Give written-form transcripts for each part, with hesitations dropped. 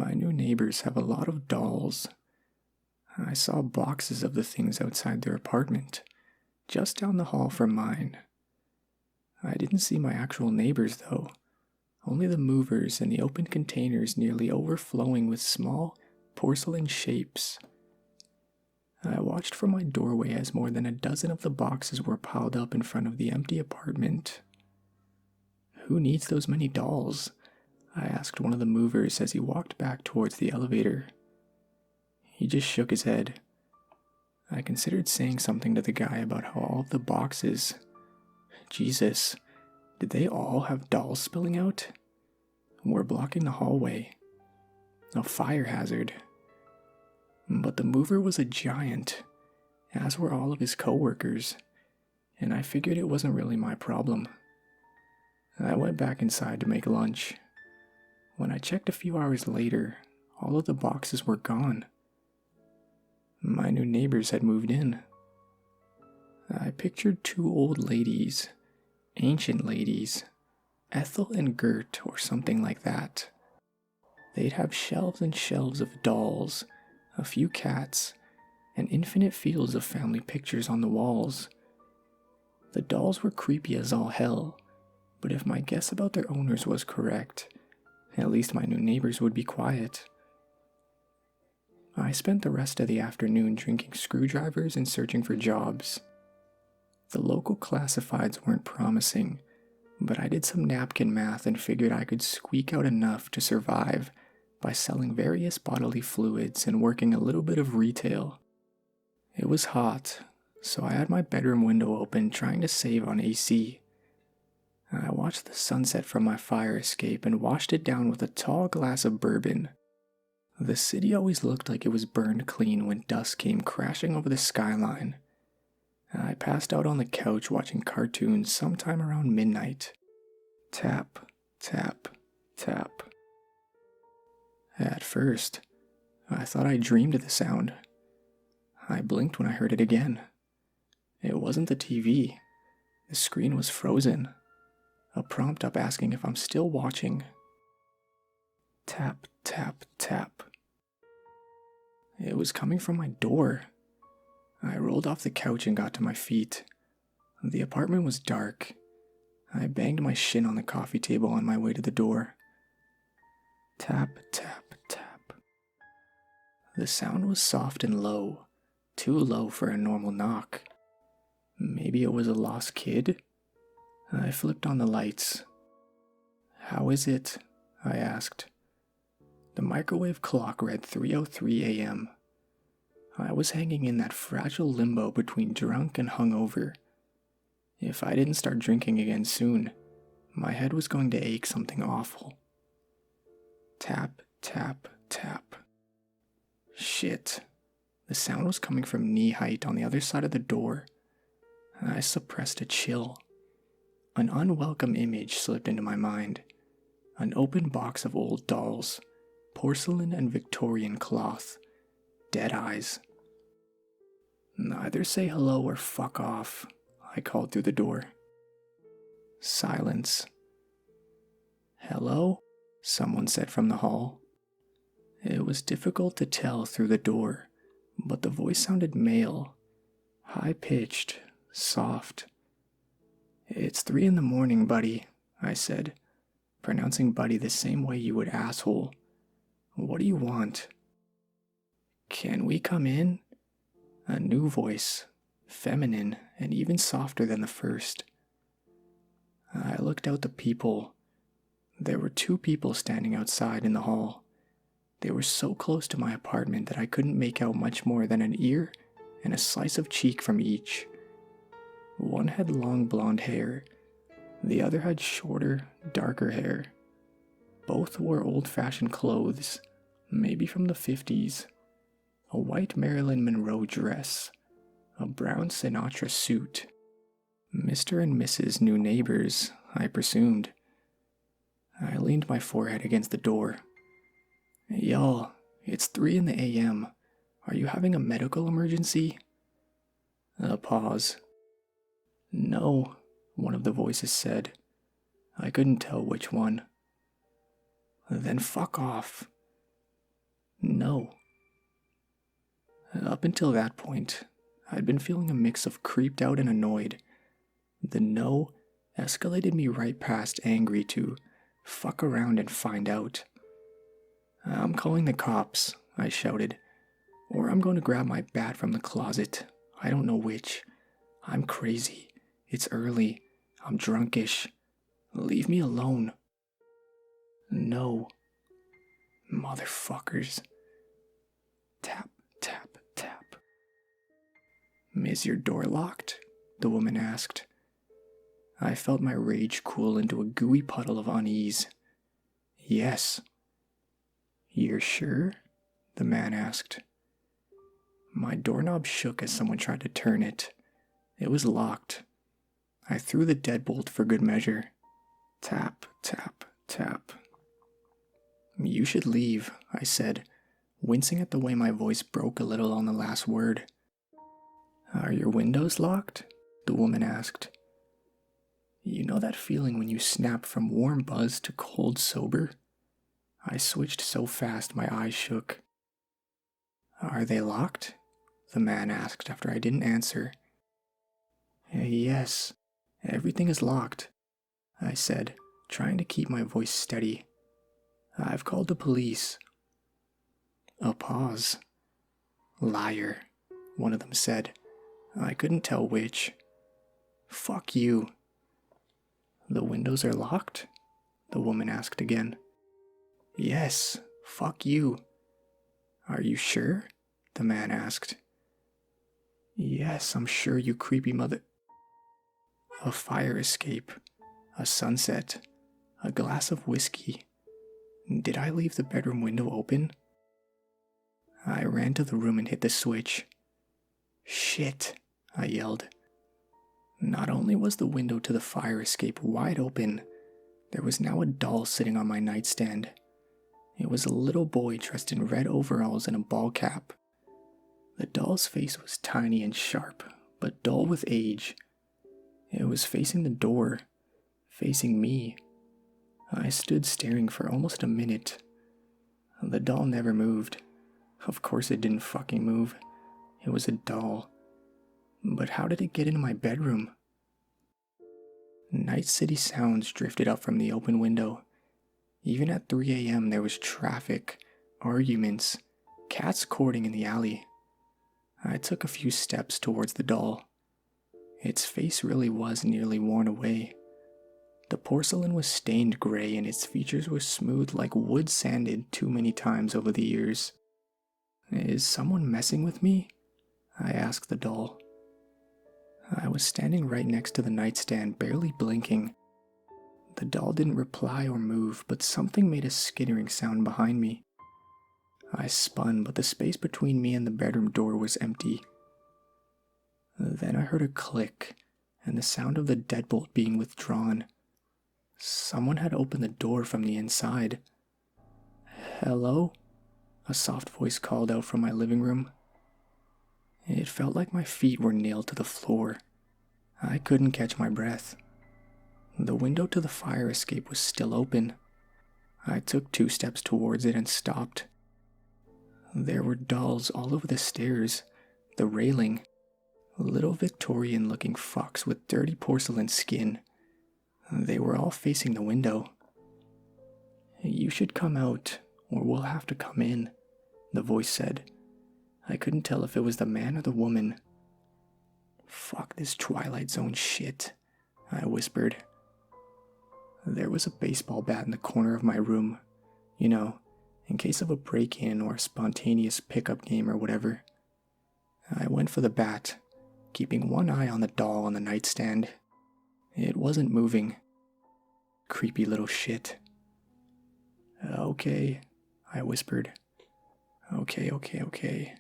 My new neighbors have a lot of dolls. I saw boxes of the things outside their apartment, just down the hall from mine. I didn't see my actual neighbors though, only the movers and the open containers nearly overflowing with small, porcelain shapes. I watched from my doorway as more than a dozen of the boxes were piled up in front of the empty apartment. "Who needs those many dolls?" I asked one of the movers as he walked back towards the elevator. He just shook his head. I considered saying something to the guy about how all of the boxes... Jesus, did they all have dolls spilling out? We're blocking the hallway. A fire hazard. But the mover was a giant, as were all of his coworkers, and I figured it wasn't really my problem. I went back inside to make lunch. When I checked a few hours later, all of the boxes were gone. My new neighbors had moved in. I pictured two old ladies, ancient ladies, Ethel and Gert or something like that. They'd have shelves and shelves of dolls, a few cats, and infinite fields of family pictures on the walls. The dolls were creepy as all hell, but if my guess about their owners was correct, at least my new neighbors would be quiet. I spent the rest of the afternoon drinking screwdrivers and searching for jobs. The local classifieds weren't promising, but I did some napkin math and figured I could squeak out enough to survive by selling various bodily fluids and working a little bit of retail. It was hot, so I had my bedroom window open trying to save on AC. I watched the sunset from my fire escape and washed it down with a tall glass of bourbon. The city always looked like it was burned clean when dusk came crashing over the skyline. I passed out on the couch watching cartoons sometime around midnight. Tap, tap, tap. At first, I thought I dreamed the sound. I blinked when I heard it again. It wasn't the TV. The screen was frozen. A prompt up asking if I'm still watching. Tap, tap, tap. It was coming from my door. I rolled off the couch and got to my feet. The apartment was dark. I banged my shin on the coffee table on my way to the door. Tap, tap, tap. The sound was soft and low, too low for a normal knock. Maybe it was a lost kid? I flipped on the lights. "How is it?" I asked. The microwave clock read 3:03 a.m. I was hanging in that fragile limbo between drunk and hungover. If I didn't start drinking again soon, my head was going to ache something awful. Tap, tap, tap. Shit. The sound was coming from knee height on the other side of the door. I suppressed a chill. An unwelcome image slipped into my mind. An open box of old dolls, porcelain and Victorian cloth, dead eyes. "Either say hello or fuck off," I called through the door. Silence. "Hello?" someone said from the hall. It was difficult to tell through the door, but the voice sounded male, high-pitched, soft. "It's 3 a.m, buddy," I said, pronouncing buddy the same way you would asshole. "What do you want?" "Can we come in?" A new voice, feminine and even softer than the first. I looked out the peephole. There were 2 people standing outside in the hall. They were so close to my apartment that I couldn't make out much more than an ear and a slice of cheek from each. One had long blonde hair. The other had shorter, darker hair. Both wore old-fashioned clothes, maybe from the 50s. A white Marilyn Monroe dress, a brown Sinatra suit. Mr. and Mrs. New Neighbors, I presumed. I leaned my forehead against the door. "Y'all, it's 3 a.m. Are you having a medical emergency?" A pause. "No," one of the voices said. I couldn't tell which one. "Then fuck off." No. Up until that point, I'd been feeling a mix of creeped out and annoyed. The no escalated me right past angry to fuck around and find out. "I'm calling the cops," I shouted. "Or I'm going to grab my bat from the closet. I don't know which. I'm crazy. It's early. I'm drunkish. Leave me alone." No. Motherfuckers. Tap, tap, tap. "Is your door locked?" the woman asked. I felt my rage cool into a gooey puddle of unease. "Yes." "You're sure?" the man asked. My doorknob shook as someone tried to turn it. It was locked. I threw the deadbolt for good measure. Tap, tap, tap. "You should leave," I said, wincing at the way my voice broke a little on the last word. "Are your windows locked?" the woman asked. You know that feeling when you snap from warm buzz to cold sober? I switched so fast my eyes shook. "Are they locked?" the man asked after I didn't answer. "Yes, everything is locked," I said, trying to keep my voice steady. "I've called the police." A pause. "Liar," one of them said. I couldn't tell which. "Fuck you." "The windows are locked?" the woman asked again. "Yes, fuck you." "Are you sure?" the man asked. "Yes, I'm sure, you creepy mother—" A fire escape, a sunset, a glass of whiskey. Did I leave the bedroom window open? I ran to the room and hit the switch. "Shit," I yelled. Not only was the window to the fire escape wide open, there was now a doll sitting on my nightstand. It was a little boy dressed in red overalls and a ball cap. The doll's face was tiny and sharp, but dull with age. It was facing the door, facing me. I stood staring for almost a minute. The doll never moved. Of course it didn't fucking move. It was a doll. But how did it get into my bedroom? Night city sounds drifted up from the open window. Even at 3 a.m. there was traffic, arguments, cats courting in the alley. I took a few steps towards the doll. Its face really was nearly worn away. The porcelain was stained gray and its features were smooth like wood sanded too many times over the years. "Is someone messing with me?" I asked the doll. I was standing right next to the nightstand, barely blinking. The doll didn't reply or move, but something made a skittering sound behind me. I spun, but the space between me and the bedroom door was empty. Then I heard a click, and the sound of the deadbolt being withdrawn. Someone had opened the door from the inside. "Hello?" a soft voice called out from my living room. It felt like my feet were nailed to the floor. I couldn't catch my breath. The window to the fire escape was still open. I took 2 steps towards it and stopped. There were dolls all over the stairs, the railing, little Victorian-looking fucks with dirty porcelain skin. They were all facing the window. "You should come out, or we'll have to come in," the voice said. I couldn't tell if it was the man or the woman. "Fuck this Twilight Zone shit," I whispered. There was a baseball bat in the corner of my room, you know, in case of a break-in or a spontaneous pickup game or whatever. I went for the bat, keeping one eye on the doll on the nightstand. It wasn't moving. Creepy little shit. "Okay," I whispered. Okay.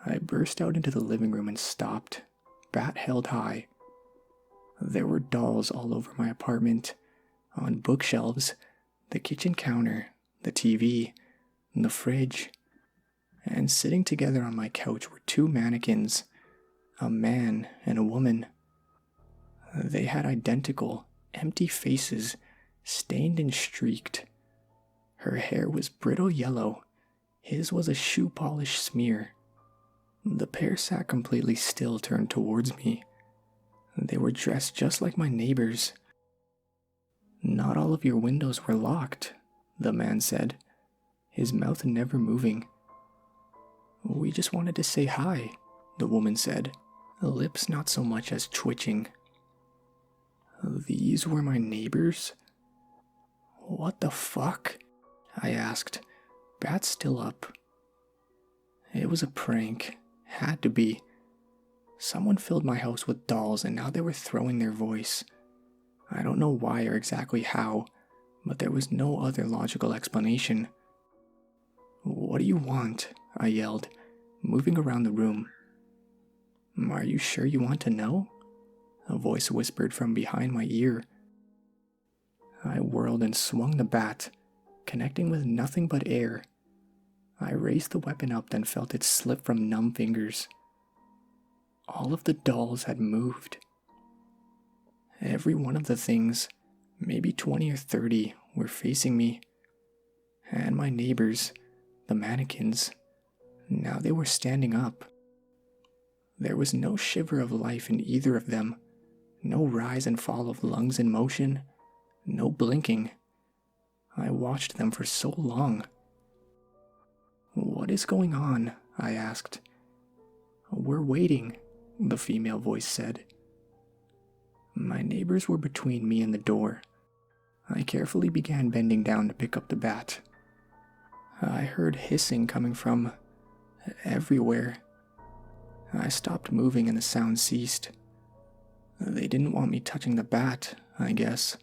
I burst out into the living room and stopped, bat held high. There were dolls all over my apartment, on bookshelves, the kitchen counter, the TV, the fridge. And sitting together on my couch were 2 mannequins, a man and a woman. They had identical, empty faces, stained and streaked. Her hair was brittle yellow, His was a shoe polish smear. The pair sat completely still, turned towards me. They were dressed just like my neighbors. "Not all of your windows were locked," the man said, his mouth never moving. "We just wanted to say hi," the woman said, lips not so much as twitching. "These were my neighbors?" "What the fuck?" I asked, bat still up. It was a prank. Had to be. Someone filled my house with dolls and now they were throwing their voice. I don't know why or exactly how, but there was no other logical explanation. "What do you want?" I yelled, moving around the room. "Are you sure you want to know?" a voice whispered from behind my ear. I whirled and swung the bat, connecting with nothing but air. I raised the weapon up, then felt it slip from numb fingers. All of the dolls had moved. Every one of the things, maybe 20 or 30, were facing me. And my neighbors, the mannequins, now they were standing up. There was no shiver of life in either of them, no rise and fall of lungs in motion, no blinking. I watched them for so long. "What is going on?" I asked. "We're waiting," the female voice said. My neighbors were between me and the door. I carefully began bending down to pick up the bat. I heard hissing coming from everywhere. I stopped moving and the sound ceased. They didn't want me touching the bat, I guess.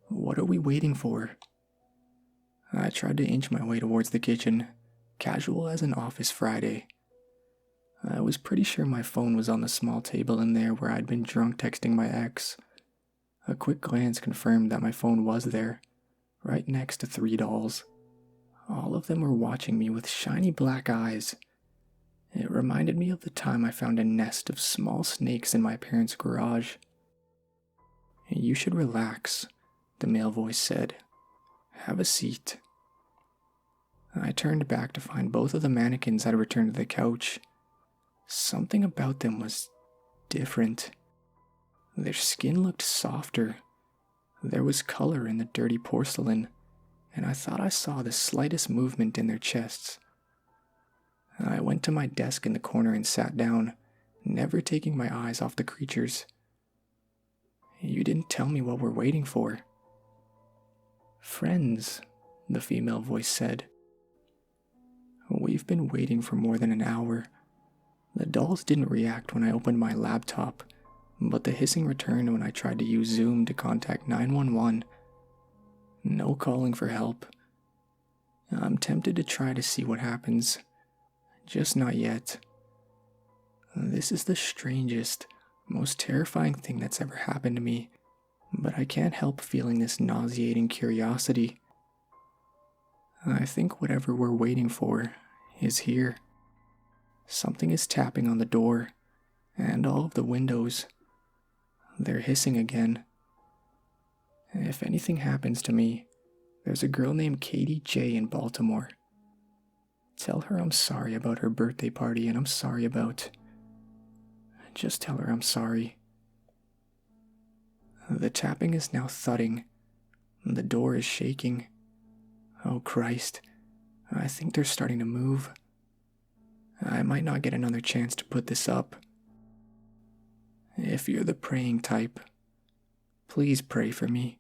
"What are we waiting for?" I tried to inch my way towards the kitchen, casual as an office Friday. I was pretty sure my phone was on the small table in there where I'd been drunk texting my ex. A quick glance confirmed that my phone was there, right next to 3 dolls. All of them were watching me with shiny black eyes. It reminded me of the time I found a nest of small snakes in my parents' garage. "You should relax," the male voice said. "Have a seat." I turned back to find both of the mannequins had returned to the couch. Something about them was different. Their skin looked softer. There was color in the dirty porcelain, and I thought I saw the slightest movement in their chests. I went to my desk in the corner and sat down, never taking my eyes off the creatures. "You didn't tell me what we're waiting for." "Friends," the female voice said. "We've been waiting for more than an hour." The dolls didn't react when I opened my laptop, but the hissing returned when I tried to use Zoom to contact 911. No calling for help. I'm tempted to try to see what happens. Just not yet. This is the strangest, most terrifying thing that's ever happened to me, but I can't help feeling this nauseating curiosity. I think whatever we're waiting for is here. Something is tapping on the door, and all of the windows. They're hissing again. If anything happens to me, there's a girl named Katie J in Baltimore. Tell her I'm sorry about her birthday party and I'm sorry about... Just tell her I'm sorry. The tapping is now thudding. The door is shaking. Oh Christ, I think they're starting to move. I might not get another chance to put this up. If you're the praying type, please pray for me.